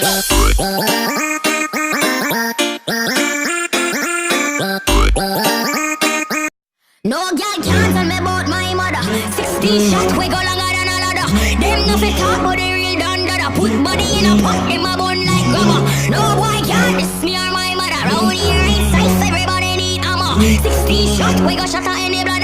No girl can't tell me about my mother. 16 shots we go longer than another. Them no fit talk but they real done dada. Put body in a pot, them a bun like rubber. No boy can't diss me or my mother. Round here inside everybody need ammo. 16 shots we go shut out any blood.